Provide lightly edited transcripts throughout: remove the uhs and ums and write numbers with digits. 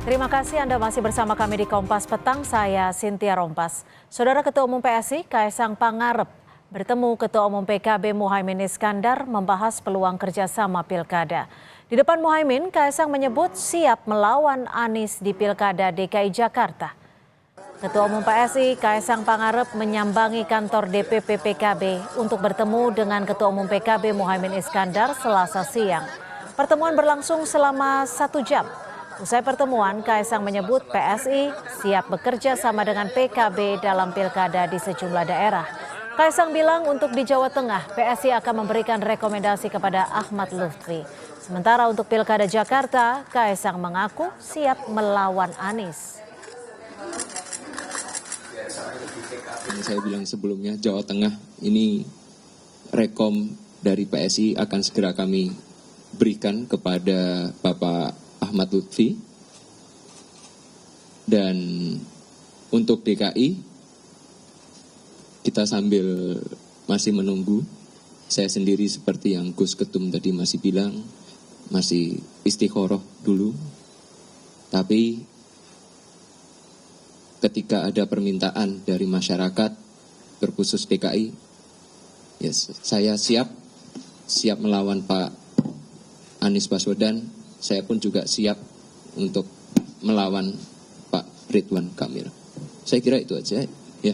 Terima kasih Anda masih bersama kami di Kompas Petang, saya Cynthia Rompas. Saudara Ketua Umum PSI Kaesang Pangarep bertemu Ketua Umum PKB Muhaimin Iskandar membahas peluang kerjasama pilkada. Di depan Muhaimin, Kaesang menyebut siap melawan Anies di Pilkada DKI Jakarta. Ketua Umum PSI Kaesang Pangarep menyambangi kantor DPP PKB untuk bertemu dengan Ketua Umum PKB Muhaimin Iskandar Selasa siang. Pertemuan berlangsung selama 1 jam. Usai pertemuan, Kaesang menyebut PSI siap bekerja sama dengan PKB dalam pilkada di sejumlah daerah. Kaesang bilang untuk di Jawa Tengah, PSI akan memberikan rekomendasi kepada Ahmad Lutfi. Sementara untuk pilkada Jakarta, Kaesang mengaku siap melawan Anies. Yang saya bilang sebelumnya, Jawa Tengah ini rekom dari PSI akan segera kami berikan kepada Bapak Ahmad Lutfi. Dan untuk DKI kita sambil masih menunggu. Saya sendiri seperti yang Gus Ketum tadi masih bilang, masih istikharah dulu. Tapi ketika ada permintaan dari masyarakat berkhusus DKI, yes, saya siap melawan Pak Anies Baswedan. Saya pun juga siap untuk melawan Pak Ridwan Kamil. Saya kira itu aja, ya.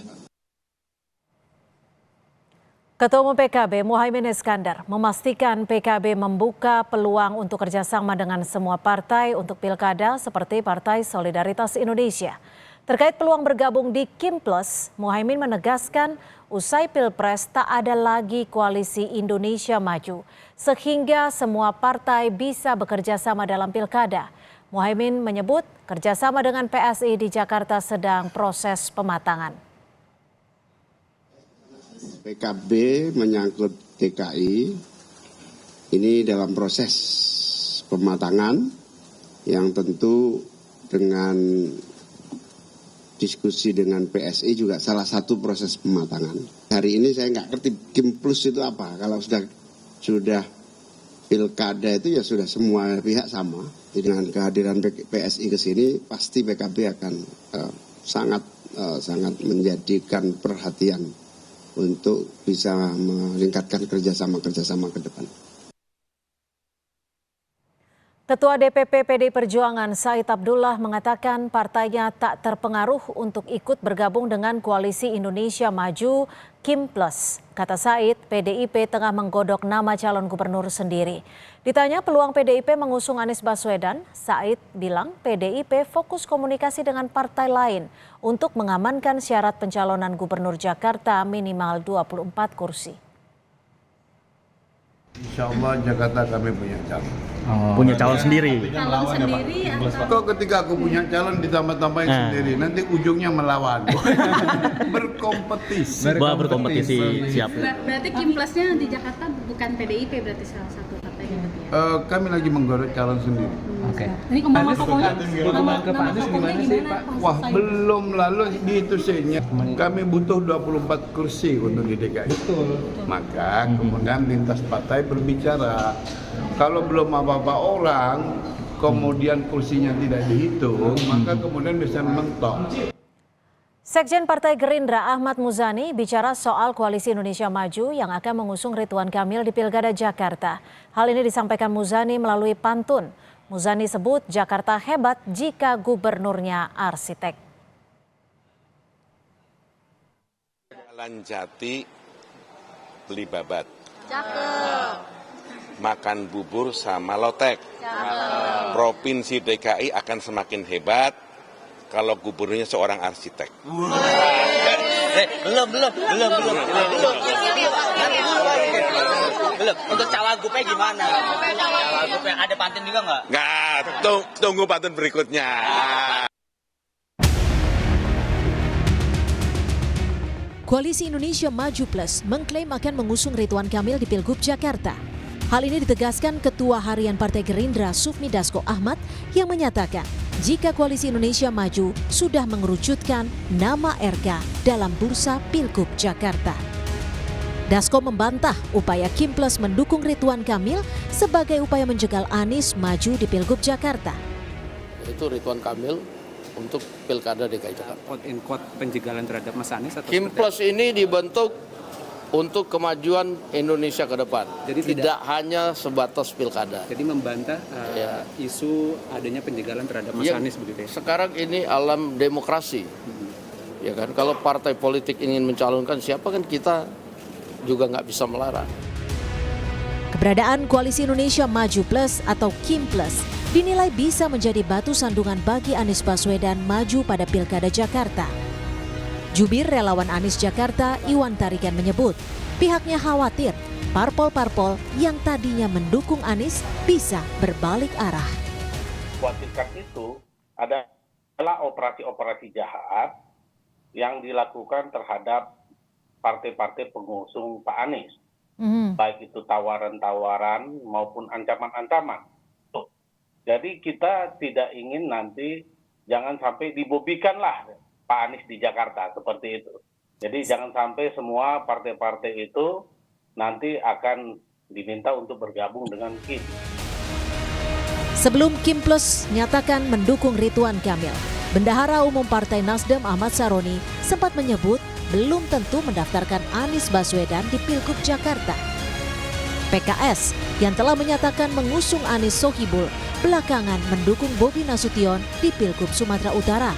Ketua Umum PKB Muhaimin Iskandar memastikan PKB membuka peluang untuk kerjasama dengan semua partai untuk pilkada seperti Partai Solidaritas Indonesia. Terkait peluang bergabung di Kim Plus, Muhaimin menegaskan usai Pilpres tak ada lagi koalisi Indonesia Maju, sehingga semua partai bisa bekerja sama dalam pilkada. Muhaimin menyebut kerjasama dengan PSI di Jakarta sedang proses pematangan. PKB menyangkut DKI ini dalam proses pematangan yang tentu dengan diskusi dengan PSI juga salah satu proses pematangan. Hari ini saya nggak ngerti Kim Plus itu apa. Kalau sudah pilkada itu ya sudah semua pihak sama. Dengan kehadiran PSI ke sini pasti PKB akan sangat menjadikan perhatian untuk bisa meningkatkan kerjasama ke depan. Ketua DPP PDI Perjuangan Said Abdullah mengatakan partainya tak terpengaruh untuk ikut bergabung dengan Koalisi Indonesia Maju Kim Plus. Kata Said, PDIP tengah menggodok nama calon gubernur sendiri. Ditanya peluang PDIP mengusung Anies Baswedan, Said bilang PDIP fokus komunikasi dengan partai lain untuk mengamankan syarat pencalonan gubernur Jakarta minimal 24 kursi. Insya Allah Jakarta kami punya calon. Punya calon sendiri. Calon sendiri ya. Kok ketika aku punya calon ditambah-tambahin sendiri, nanti ujungnya melawan. Berkompetisi. Berkompetisi, siap. Berarti Kim Plusnya di Jakarta bukan PDIP berarti salah satu partai gitu ya? Kami lagi menggodok calon sendiri. Oke. Ini kemana pokoknya? Nama pokoknya gimana? Wah, belum lalu itu saja. Kami butuh 24 kursi untuk di DKI. Maka kemudian lintas partai berbicara. Kalau belum apa-apa orang, kemudian kursinya tidak dihitung, maka kemudian bisa mentok. Sekjen Partai Gerindra Ahmad Muzani bicara soal Koalisi Indonesia Maju yang akan mengusung Ridwan Kamil di Pilkada Jakarta. Hal ini disampaikan Muzani melalui pantun. Muzani sebut Jakarta hebat jika gubernurnya arsitek. Jalan Jati beli babat. Cakep. Makan bubur sama lotek. Provinsi DKI akan semakin hebat kalau gubernurnya seorang arsitek. Belum. Untuk cawagupnya gimana? Cawagupnya ada pantun juga nggak? Nggak, tunggu pantun berikutnya. Koalisi Indonesia Maju Plus mengklaim akan mengusung Ridwan Kamil di Pilgub Jakarta. Hal ini ditegaskan Ketua Harian Partai Gerindra Sufmi Dasko Ahmad yang menyatakan jika Koalisi Indonesia Maju sudah mengerucutkan nama RK dalam bursa Pilgub Jakarta. Dasko membantah upaya Kim Plus mendukung Ridwan Kamil sebagai upaya menjegal Anies maju di Pilgub Jakarta. yaitu Ridwan Kamil untuk Pilkada DKI Jakarta. Quote in quote penjagalan terhadap Mas Anies atau Kimples ini dibentuk untuk kemajuan Indonesia ke depan. Jadi tidak hanya sebatas Pilkada. Jadi membantah isu adanya penjagalan terhadap Mas Anies begitu ya. Sekarang ini alam demokrasi. Ya kan, kalau partai politik ingin mencalonkan siapa kan kita juga nggak bisa melarang. Keberadaan Koalisi Indonesia Maju Plus atau KIM Plus dinilai bisa menjadi batu sandungan bagi Anies Baswedan maju pada Pilkada Jakarta. Jubir relawan Anies Jakarta, Iwan Tarigan menyebut, pihaknya khawatir parpol-parpol yang tadinya mendukung Anies bisa berbalik arah. Khawatirkan itu adalah operasi-operasi jahat yang dilakukan terhadap partai-partai pengusung Pak Anies. Baik itu tawaran-tawaran maupun ancaman-ancaman. Jadi kita tidak ingin nanti jangan sampai dibobikanlah Pak Anies di Jakarta seperti itu. Jadi jangan sampai semua partai-partai itu nanti akan diminta untuk bergabung dengan KIM. Sebelum KIM Plus nyatakan mendukung Ridwan Kamil, Bendahara Umum Partai Nasdem Ahmad Saroni sempat menyebut belum tentu mendaftarkan Anies Baswedan di Pilgub Jakarta. PKS yang telah menyatakan mengusung Anies Sohibul belakangan mendukung Bobi Nasution di Pilgub Sumatera Utara.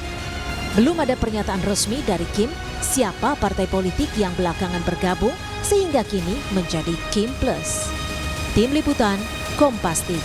Belum ada pernyataan resmi dari KIM siapa partai politik yang belakangan bergabung sehingga kini menjadi KIM Plus. Tim Liputan, Kompas TV.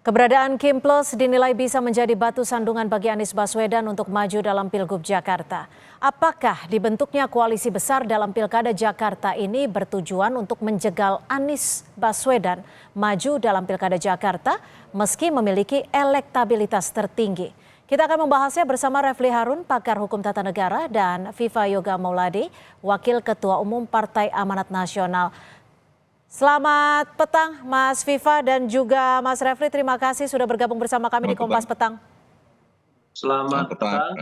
Keberadaan KIM Plus dinilai bisa menjadi batu sandungan bagi Anies Baswedan untuk maju dalam Pilgub Jakarta. Apakah dibentuknya koalisi besar dalam Pilkada Jakarta ini bertujuan untuk menjegal Anies Baswedan maju dalam Pilkada Jakarta meski memiliki elektabilitas tertinggi? Kita akan membahasnya bersama Refli Harun, pakar hukum tata negara, dan Viva Yoga Mauladi, Wakil Ketua Umum Partai Amanat Nasional. Selamat petang Mas Viva dan juga Mas Refli, terima kasih sudah bergabung bersama kami di Kompas Petang. Selamat petang.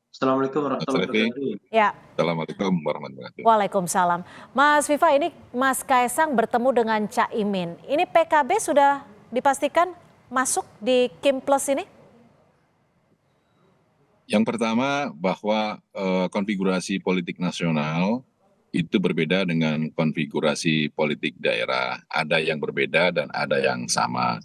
Assalamualaikum warahmatullahi wabarakatuh. Ya. Assalamualaikum warahmatullahi wabarakatuh. Waalaikumsalam. Mas Viva, ini Mas Kaesang bertemu dengan Caimin. Ini PKB sudah dipastikan masuk di KIM Plus ini? Yang pertama bahwa konfigurasi politik nasional itu berbeda dengan konfigurasi politik daerah. Ada yang berbeda dan ada yang sama.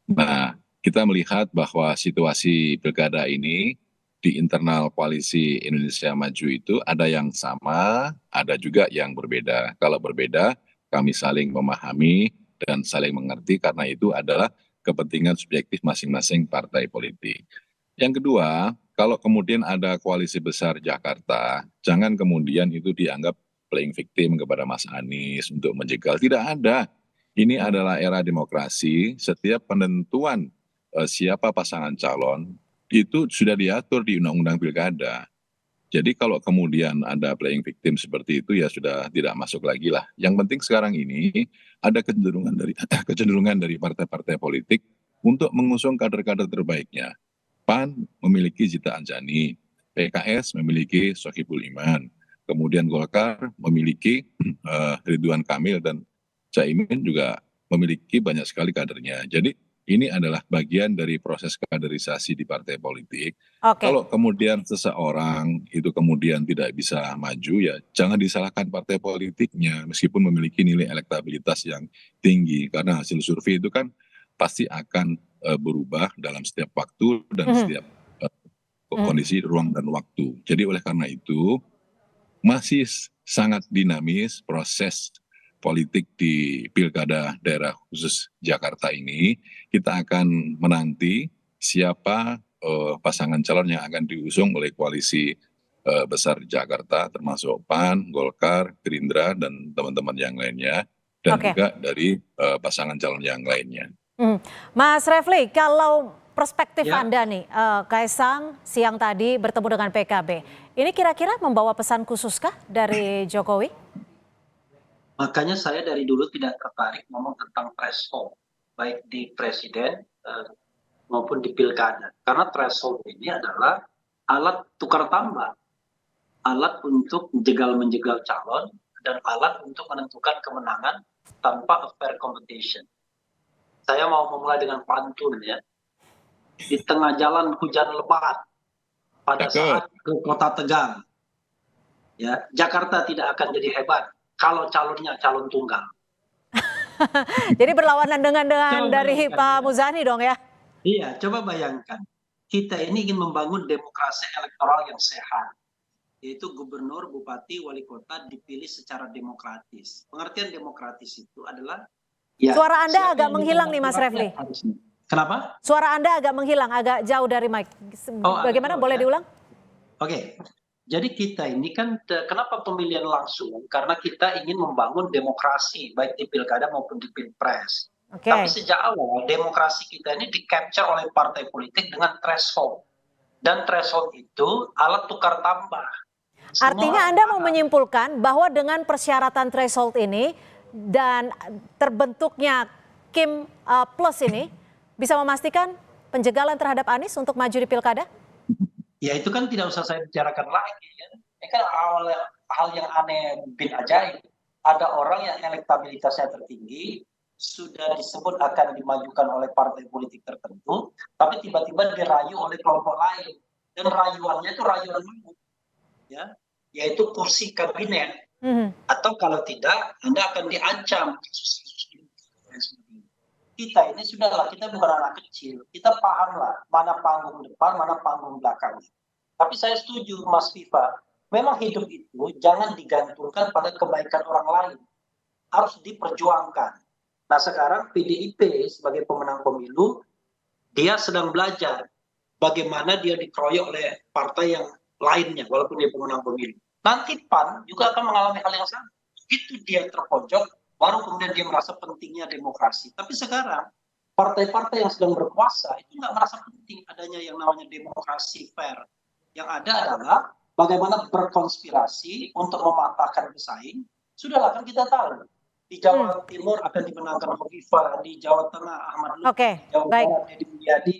Nah, kita melihat bahwa situasi pilkada ini di internal koalisi Indonesia Maju itu ada yang sama, ada juga yang berbeda. Kalau berbeda, kami saling memahami dan saling mengerti karena itu adalah kepentingan subjektif masing-masing partai politik. Yang kedua, kalau kemudian ada koalisi besar Jakarta, jangan kemudian itu dianggap playing victim kepada Mas Anies untuk menjegal. Tidak ada. Ini adalah era demokrasi. Setiap penentuan siapa pasangan calon itu sudah diatur di Undang-Undang Pilkada. Jadi kalau kemudian ada playing victim seperti itu ya sudah tidak masuk lagi lah. Yang penting sekarang ini ada kecenderungan dari partai-partai politik untuk mengusung kader-kader terbaiknya. PAN memiliki Zita Anjani, PKS memiliki Sohibul Iman. Kemudian Golkar memiliki Ridwan Kamil dan Caimin juga memiliki banyak sekali kadernya. Jadi ini adalah bagian dari proses kaderisasi di partai politik. Kalau kemudian seseorang itu kemudian tidak bisa maju ya jangan disalahkan partai politiknya meskipun memiliki nilai elektabilitas yang tinggi. Karena hasil survei itu kan pasti akan berubah dalam setiap waktu dan setiap kondisi ruang dan waktu. Jadi oleh karena itu masih sangat dinamis proses politik di pilkada daerah khusus Jakarta ini. Kita akan menanti siapa pasangan calon yang akan diusung oleh koalisi besar Jakarta termasuk PAN, Golkar, Gerindra dan teman-teman yang lainnya dan juga dari pasangan calon yang lainnya. Mas Refli, kalau perspektif Anda nih, Kaesang siang tadi bertemu dengan PKB. Ini kira-kira membawa pesan khususkah dari Jokowi? Makanya saya dari dulu tidak tertarik ngomong tentang threshold, baik di presiden maupun di pilkada. Karena threshold ini adalah alat tukar tambah, alat untuk menjegal calon, dan alat untuk menentukan kemenangan tanpa a fair competition. Saya mau memulai dengan pantun ya. Di tengah jalan hujan lebat pada saat ke kota Tegal. Ya, Jakarta tidak akan jadi hebat kalau calonnya calon tunggal. Jadi berlawanan dengan dari Pak Muzani dong ya? Iya, coba bayangkan. Kita ini ingin membangun demokrasi elektoral yang sehat. Yaitu gubernur, bupati, wali kota dipilih secara demokratis. Pengertian demokratis itu adalah... Ya, suara Anda agak menghilang nih Mas Refli. Kenapa? Suara Anda agak menghilang, agak jauh dari mic. Bagaimana, boleh diulang? Oke. Jadi kita ini kan, kenapa pemilihan langsung? Karena kita ingin membangun demokrasi, baik di pilkada maupun di pilpres. Tapi sejak awal, demokrasi kita ini di-capture oleh partai politik dengan threshold. Dan threshold itu alat tukar tambah. Artinya Anda mau menyimpulkan bahwa dengan persyaratan threshold ini dan terbentuknya Kim Plus ini bisa memastikan penjagalan terhadap Anies untuk maju di pilkada? Ya itu kan tidak usah saya bicarakan lagi. Ya. Ini kan hal yang aneh bin ajaib. Ada orang yang elektabilitasnya tertinggi, sudah disebut akan dimajukan oleh partai politik tertentu, tapi tiba-tiba dirayu oleh kelompok lain. Dan rayuannya itu rayuan mana? Ya, yaitu kursi kabinet. Atau kalau tidak, Anda akan diancam. Kita ini sudahlah, kita bukan anak kecil. Kita pahamlah mana panggung depan, mana panggung belakang. Tapi saya setuju Mas Viva, memang hidup itu jangan digantungkan pada kebaikan orang lain. Harus diperjuangkan. Nah sekarang PDIP sebagai pemenang pemilu, dia sedang belajar bagaimana dia dikeroyok oleh partai yang lainnya, walaupun dia pemenang pemilu. Nanti PAN juga akan mengalami hal yang sama. Itu dia terpojok, baru kemudian dia merasa pentingnya demokrasi. Tapi sekarang partai-partai yang sedang berkuasa itu nggak merasa penting adanya yang namanya demokrasi fair. Yang ada adalah bagaimana berkonspirasi untuk mematahkan pesaing. Sudahlah kan kita tahu di Jawa Timur akan dimenangkan Hovifah, di Jawa Tengah Ahmad Lutfi, di Jawa Barat Deddy Mulyadi,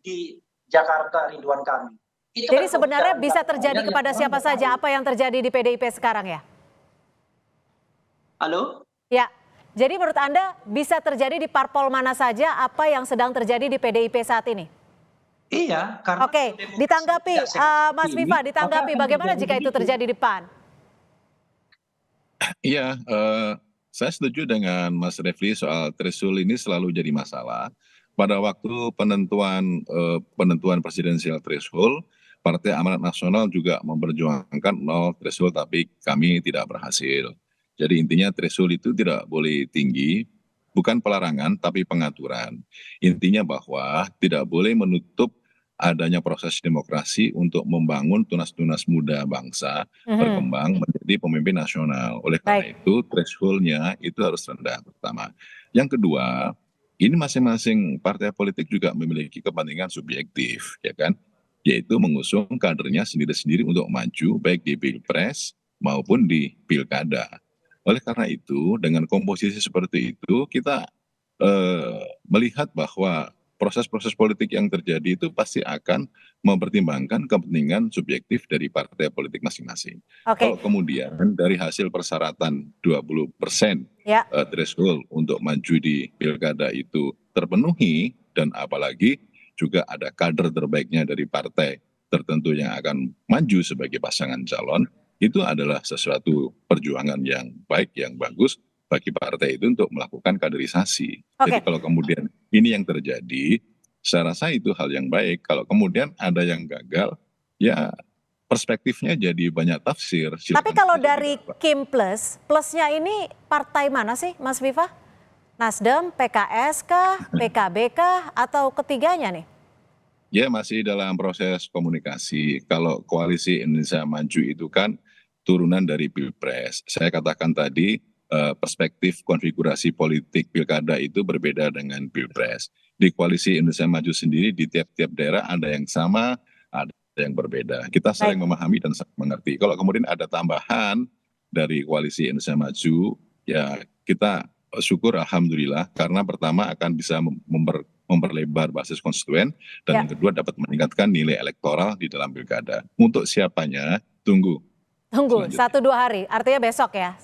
di Jakarta Ridwan Kamil. Jadi sebenarnya bisa terjadi kepada siapa saja apa yang terjadi di PDIP sekarang ya? Halo? Ya, jadi menurut Anda bisa terjadi di parpol mana saja apa yang sedang terjadi di PDIP saat ini? Iya, karena... Oke, ditanggapi Mas Viva, ditanggapi bagaimana jika itu terjadi di PAN? Iya, saya setuju dengan Mas Refli soal threshold ini selalu jadi masalah. Pada waktu penentuan presidensial threshold, Partai Amanat Nasional juga memperjuangkan 0 threshold, tapi kami tidak berhasil. Jadi intinya threshold itu tidak boleh tinggi, bukan pelarangan tapi pengaturan. Intinya bahwa tidak boleh menutup adanya proses demokrasi untuk membangun tunas-tunas muda bangsa berkembang menjadi pemimpin nasional. Oleh karena itu thresholdnya itu harus rendah pertama. Yang kedua, ini masing-masing partai politik juga memiliki kepentingan subjektif, ya kan? Yaitu mengusung kadernya sendiri-sendiri untuk maju baik di pilpres maupun di pilkada. Oleh karena itu, dengan komposisi seperti itu, kita melihat bahwa proses-proses politik yang terjadi itu pasti akan mempertimbangkan kepentingan subjektif dari partai politik masing-masing. Kalau kemudian dari hasil persyaratan 20% threshold untuk maju di pilkada itu terpenuhi, dan apalagi juga ada kader terbaiknya dari partai tertentu yang akan maju sebagai pasangan calon, itu adalah sesuatu perjuangan yang baik, yang bagus bagi partai itu untuk melakukan kaderisasi. Jadi kalau kemudian ini yang terjadi, saya rasa itu hal yang baik. Kalau kemudian ada yang gagal, ya perspektifnya jadi banyak tafsir. Tapi kalau dari Kim Plus, plusnya ini partai mana sih Mas Viva? Nasdem, PKS kah, PKB kah, atau ketiganya nih? Ya masih dalam proses komunikasi. Kalau Koalisi Indonesia Maju itu kan turunan dari Pilpres. Saya katakan tadi perspektif konfigurasi politik pilkada itu berbeda dengan Pilpres. Di Koalisi Indonesia Maju sendiri di tiap-tiap daerah ada yang sama, ada yang berbeda. Kita saling memahami dan saling mengerti. Kalau kemudian ada tambahan dari Koalisi Indonesia Maju, ya kita syukur alhamdulillah, karena pertama akan bisa memperlebar basis konstituen, dan yang kedua dapat meningkatkan nilai elektoral di dalam pilkada. Untuk siapanya, tunggu 1-2 hari, artinya besok ya.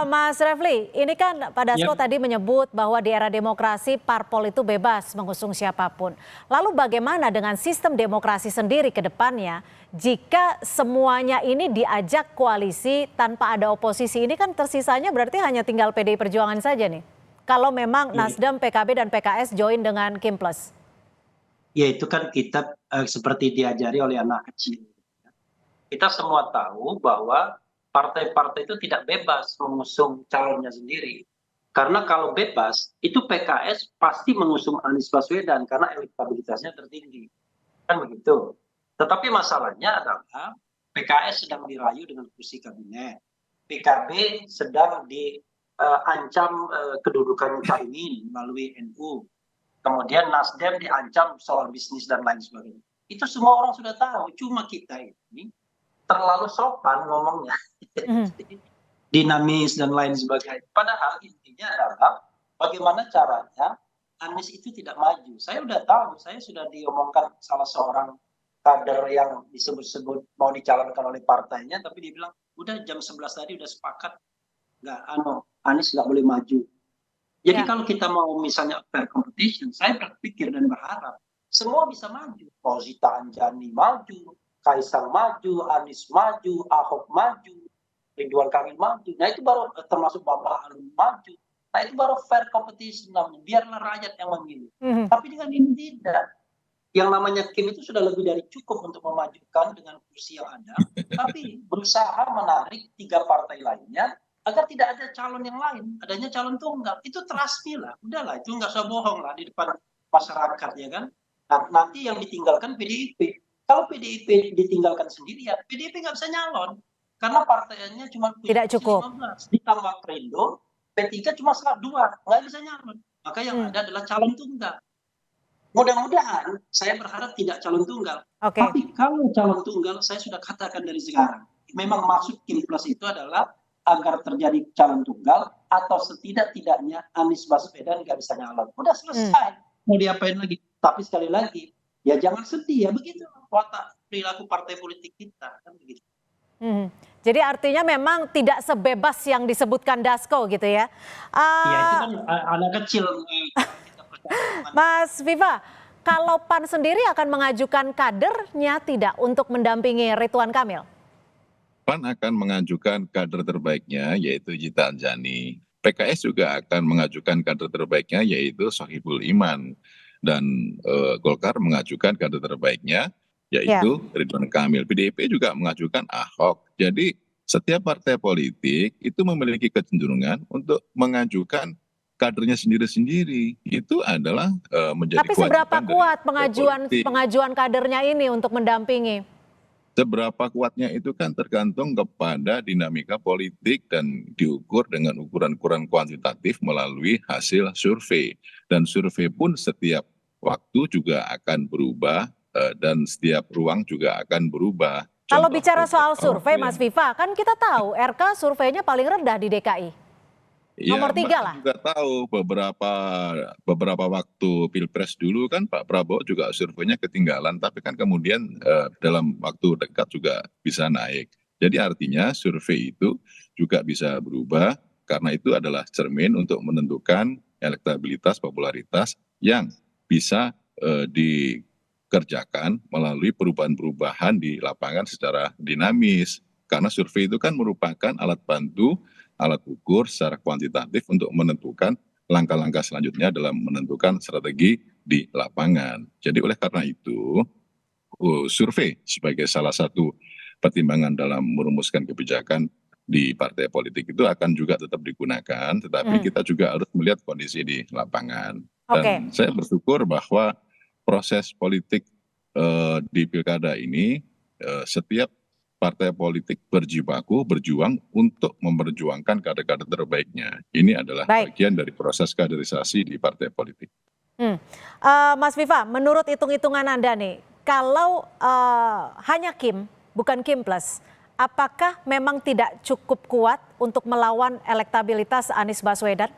Mas Refli, ini kan Pak Dasko tadi menyebut bahwa di era demokrasi parpol itu bebas mengusung siapapun. Lalu bagaimana dengan sistem demokrasi sendiri ke depannya jika semuanya ini diajak koalisi tanpa ada oposisi? Ini kan tersisanya berarti hanya tinggal PDI Perjuangan saja nih. Kalau memang Nasdem, PKB dan PKS join dengan Kim Plus. Ya itu kan kita seperti diajari oleh anak kecil. Kita semua tahu bahwa partai-partai itu tidak bebas mengusung calonnya sendiri. Karena kalau bebas, itu PKS pasti mengusung Anies Baswedan karena elektabilitasnya tertinggi. Kan begitu. Tetapi masalahnya adalah PKS sedang dirayu dengan kursi kabinet. PKB sedang diancam kedudukan Caimin melalui NU. Kemudian Nasdem diancam soal bisnis dan lain sebagainya. Itu semua orang sudah tahu. Cuma kita ini terlalu sopan ngomongnya. Dinamis dan lain sebagainya. Padahal intinya adalah bagaimana caranya Anies itu tidak maju. Saya udah tahu, saya sudah diomongkan salah seorang kader yang disebut-sebut mau dicalonkan oleh partainya, tapi dia bilang, udah jam 11 tadi udah sepakat, Anies nggak boleh maju. Jadi kalau kita mau misalnya fair competition, saya berpikir dan berharap semua bisa maju. Rosita Anjani maju, Kaisang maju, Anies maju, Ahok maju, Ridwan Kamil maju. Nah itu baru termasuk Bapak Alun maju. Nah itu baru fair competition namanya. Biarlah rakyat yang memilih. Tapi dengan ini tidak. Yang namanya Kim itu sudah lebih dari cukup untuk memajukan dengan kursi yang ada. Tapi berusaha menarik 3 partai lainnya agar tidak ada calon yang lain. Adanya calon tunggal. Itu terasmi lah. Udahlah itu nggak usah bohong lah di depan masyarakat ya kan. Nah, nanti yang ditinggalkan PDIP. Kalau PDIP ditinggalkan sendirian, PDIP nggak bisa nyalon. Karena partainya cuma tidak cukup. 15. Ditambah Perindo, P3 cuma 2, nggak bisa nyalon. Maka yang ada adalah calon tunggal. Mudah-mudahan saya berharap tidak calon tunggal. Tapi kalau calon tunggal, saya sudah katakan dari sekarang. Memang maksud Kim Plus itu adalah agar terjadi calon tunggal atau setidak-tidaknya Anies Baswedan nggak bisa nyalon. Udah selesai. Mau diapain lagi? Tapi sekali lagi, ya jangan sedih ya begitu watak perilaku partai politik kita kan begitu. Jadi artinya memang tidak sebebas yang disebutkan Dasko gitu ya. Ya itu kan anak kecil. Mas Viva, kalau PAN sendiri akan mengajukan kadernya tidak untuk mendampingi Ridwan Kamil? PAN akan mengajukan kader terbaiknya yaitu Zita Anjani. PKS juga akan mengajukan kader terbaiknya yaitu Sohibul Iman. Dan Golkar mengajukan kader terbaiknya yaitu Ridwan Kamil. PDIP juga mengajukan Ahok. Jadi setiap partai politik itu memiliki kecenderungan untuk mengajukan kadernya sendiri-sendiri. Itu adalah menjadi Tapi seberapa kuat pengajuan kadernya ini untuk mendampingi? Seberapa kuatnya itu kan tergantung kepada dinamika politik dan diukur dengan ukuran-ukuran kuantitatif melalui hasil survei. Dan survei pun setiap waktu juga akan berubah dan setiap ruang juga akan berubah. Kalau bicara soal survei Mas Viva, kan kita tahu RK surveinya paling rendah di DKI. Nomor 3 lah. Juga tahu beberapa waktu Pilpres dulu kan Pak Prabowo juga surveinya ketinggalan, tapi kan kemudian dalam waktu dekat juga bisa naik. Jadi artinya survei itu juga bisa berubah karena itu adalah cermin untuk menentukan elektabilitas, popularitas yang bisa dikerjakan melalui perubahan-perubahan di lapangan secara dinamis. Karena survei itu kan merupakan alat bantu, alat ukur secara kuantitatif untuk menentukan langkah-langkah selanjutnya dalam menentukan strategi di lapangan. Jadi oleh karena itu, survei sebagai salah satu pertimbangan dalam merumuskan kebijakan di partai politik itu akan juga tetap digunakan, tetapi kita juga harus melihat kondisi di lapangan. Dan saya bersyukur bahwa proses politik di pilkada ini setiap partai politik berjibaku berjuang untuk memperjuangkan kader-kader terbaiknya. Ini adalah bagian dari proses kaderisasi di partai politik. Mas Viva, menurut hitung-hitungan Anda nih, kalau hanya Kim, bukan Kim Plus, apakah memang tidak cukup kuat untuk melawan elektabilitas Anies Baswedan?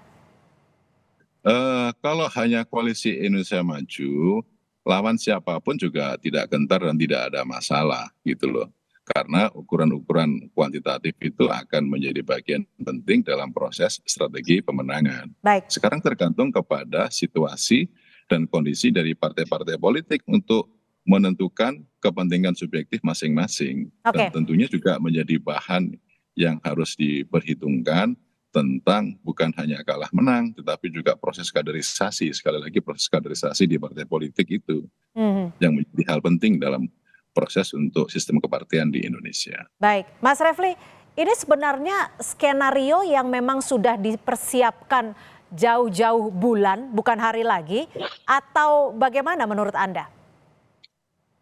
Kalau hanya koalisi Indonesia Maju, lawan siapapun juga tidak gentar dan tidak ada masalah gitu loh. Karena ukuran-ukuran kuantitatif itu akan menjadi bagian penting dalam proses strategi pemenangan. Baik. Sekarang tergantung kepada situasi dan kondisi dari partai-partai politik untuk menentukan kepentingan subjektif masing-masing. Oke. Dan tentunya juga menjadi bahan yang harus diperhitungkan tentang bukan hanya kalah menang, tetapi juga proses kaderisasi. Sekali lagi proses kaderisasi di partai politik itu yang menjadi hal penting dalam proses untuk sistem kepartian di Indonesia. Baik, Mas Refli, ini sebenarnya skenario yang memang sudah dipersiapkan jauh-jauh bulan, bukan hari lagi, atau bagaimana menurut Anda?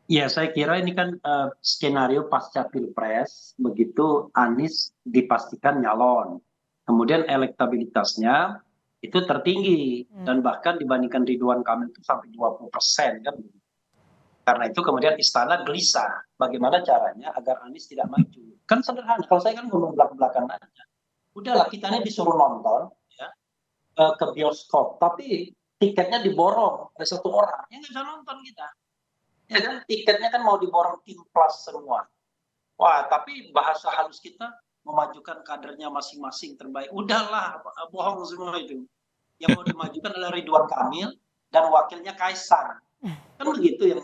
Ya, saya kira ini kan skenario pasca Pilpres, begitu Anies dipastikan nyalon. Kemudian elektabilitasnya itu tertinggi, dan bahkan dibandingkan Ridwan Kamil itu sampai 20% kan. Karena itu kemudian istana gelisah bagaimana caranya agar Anies tidak maju. Kan sederhana, kalau saya kan ngomong belak-belakan aja. Udahlah, kita ini disuruh nonton ya, ke bioskop, tapi tiketnya diborong oleh satu orang, ya nggak bisa nonton kita. Ya kan, tiketnya kan mau diborong tim plus semua. Wah, tapi bahasa halus kita memajukan kadernya masing-masing terbaik. Udahlah, bohong semua itu. Yang mau dimajukan adalah Ridwan Kamil dan wakilnya Kaisang. Kan begitu yang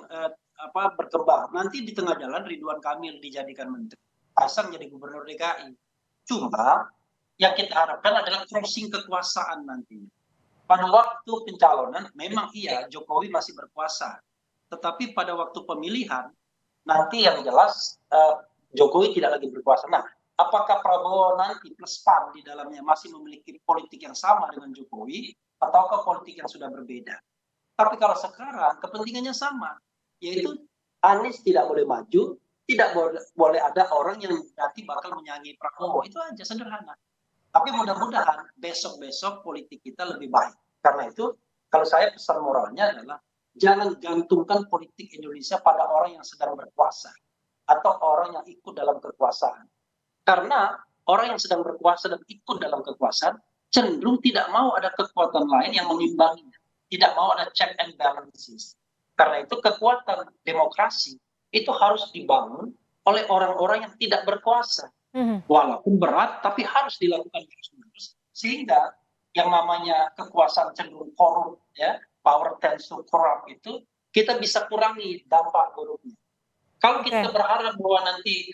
berkembang. Nanti di tengah jalan Ridwan Kamil dijadikan menteri, Kaisang jadi gubernur DKI. Cuma yang kita harapkan adalah crossing kekuasaan nantinya. Pada waktu pencalonan memang iya Jokowi masih berkuasa, tetapi pada waktu pemilihan nanti yang jelas Jokowi tidak lagi berkuasa. Nah, apakah Prabowo nanti plus PAN di dalamnya masih memiliki politik yang sama dengan Jokowi, ataukah politik yang sudah berbeda? Tapi kalau sekarang kepentingannya sama, yaitu Anies tidak boleh maju, tidak boleh ada orang yang nanti bakal menyaingi Prabowo. Itu aja, sederhana. Tapi mudah-mudahan besok-besok politik kita lebih baik. Karena itu kalau saya pesan moralnya adalah jangan gantungkan politik Indonesia pada orang yang sedang berkuasa atau orang yang ikut dalam kekuasaan. Karena orang yang sedang berkuasa dan ikut dalam kekuasaan cenderung tidak mau ada kekuatan lain yang mengimbanginya. Tidak mau ada check and balances. Karena itu kekuatan demokrasi itu harus dibangun oleh orang-orang yang tidak berkuasa. Walaupun berat, tapi harus dilakukan terus-menerus. Sehingga yang namanya kekuasaan cenderung korup, ya, power tends to corrupt itu, kita bisa kurangi dampak buruknya. Kalau kita berharap bahwa nanti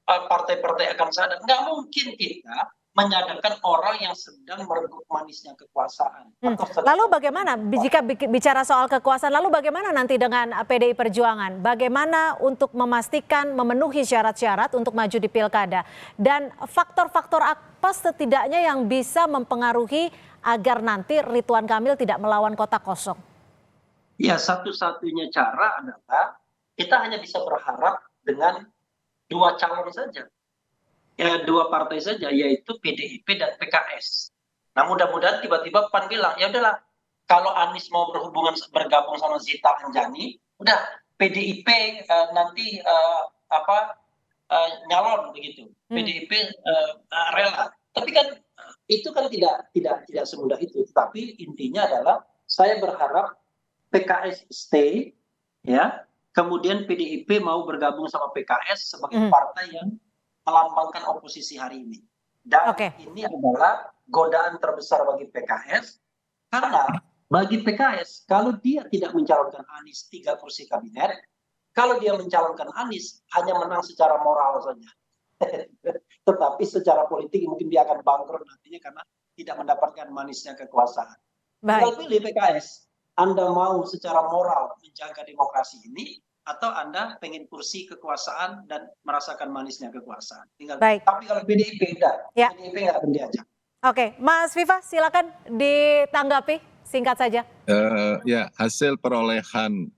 partai-partai akan sadar, nggak mungkin kita menyadarkan orang yang sedang merebut manisnya kekuasaan. Lalu bagaimana jika bicara soal kekuasaan, lalu bagaimana nanti dengan PDI Perjuangan? Bagaimana untuk memastikan memenuhi syarat-syarat untuk maju di pilkada? Dan faktor-faktor apa setidaknya yang bisa mempengaruhi agar nanti Ridwan Kamil tidak melawan kota kosong? Ya, satu-satunya cara adalah kita hanya bisa berharap dengan dua calon saja. Ya, dua partai saja, yaitu PDIP dan PKS. Nah, mudah-mudahan tiba-tiba PAN bilang, ya udahlah, kalau Anies mau bergabung sama Zita Anjani, udah PDIP nanti nyalon begitu. PDIP rela. Tapi kan itu kan tidak semudah itu. Tapi intinya adalah saya berharap PKS stay, ya. Kemudian PDIP mau bergabung sama PKS sebagai partai yang melambangkan oposisi hari ini. Dan ini adalah godaan terbesar bagi PKS, karena bagi PKS, kalau dia tidak mencalonkan Anies 3 kursi kabinet, kalau dia mencalonkan Anies hanya menang secara moral saja. Tetapi secara politik mungkin dia akan bangkrut nantinya karena tidak mendapatkan manisnya kekuasaan. Tinggal pilih PKS, Anda mau secara moral menjaga demokrasi ini, atau Anda pengen kursi kekuasaan dan merasakan manisnya kekuasaan. Tapi kalau PDIP enggak, PDIP nggak akan diajak. Oke, Mas Viva silakan ditanggapi singkat saja. Ya, hasil perolehan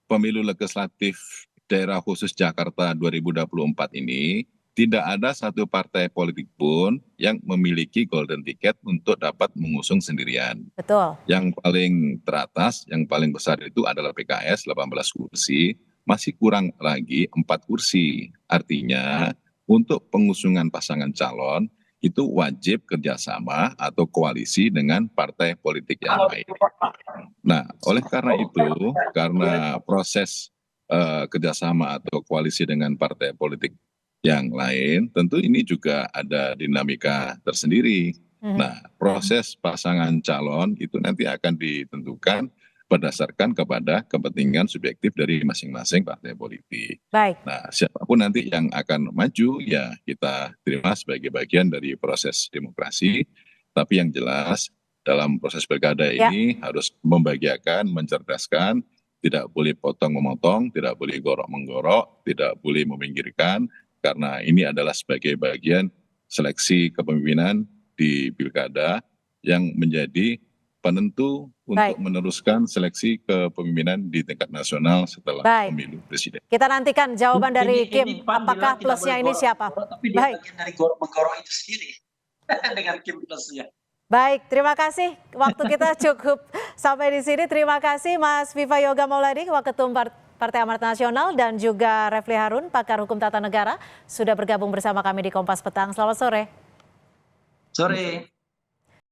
pemilu legislatif daerah khusus Jakarta 2024 ini tidak ada satu partai politik pun yang memiliki golden ticket untuk dapat mengusung sendirian. Betul. Yang paling teratas, yang paling besar itu adalah PKS 18 kursi. Masih kurang lagi 4 kursi. Artinya untuk pengusungan pasangan calon itu wajib kerjasama atau koalisi dengan partai politik yang lain. Nah, oleh karena itu, karena proses kerjasama atau koalisi dengan partai politik yang lain, tentu ini juga ada dinamika tersendiri. Nah, proses pasangan calon itu nanti akan ditentukan berdasarkan kepada kepentingan subjektif dari masing-masing partai politik. Baik. Nah, siapapun nanti yang akan maju, ya kita terima sebagai bagian dari proses demokrasi. Tapi yang jelas, dalam proses pilkada ini harus membahagiakan, mencerdaskan, tidak boleh potong-memotong, tidak boleh gorok-menggorok, tidak boleh meminggirkan, karena ini adalah sebagai bagian seleksi kepemimpinan di pilkada yang menjadi penentu untuk meneruskan seleksi kepemimpinan di tingkat nasional setelah pemilu presiden. Kita nantikan jawaban dari Kim, apakah plusnya ini siapa? Tapi dia bagian dari gorok-menggorok itu sendiri dengan Kim plusnya. Baik, terima kasih. Waktu kita cukup sampai di sini. Terima kasih Mas Viva Yoga Mauladi, Waketum Partai Amanat Nasional, dan juga Refli Harun, pakar hukum tata negara, sudah bergabung bersama kami di Kompas Petang. Selamat sore. Sore.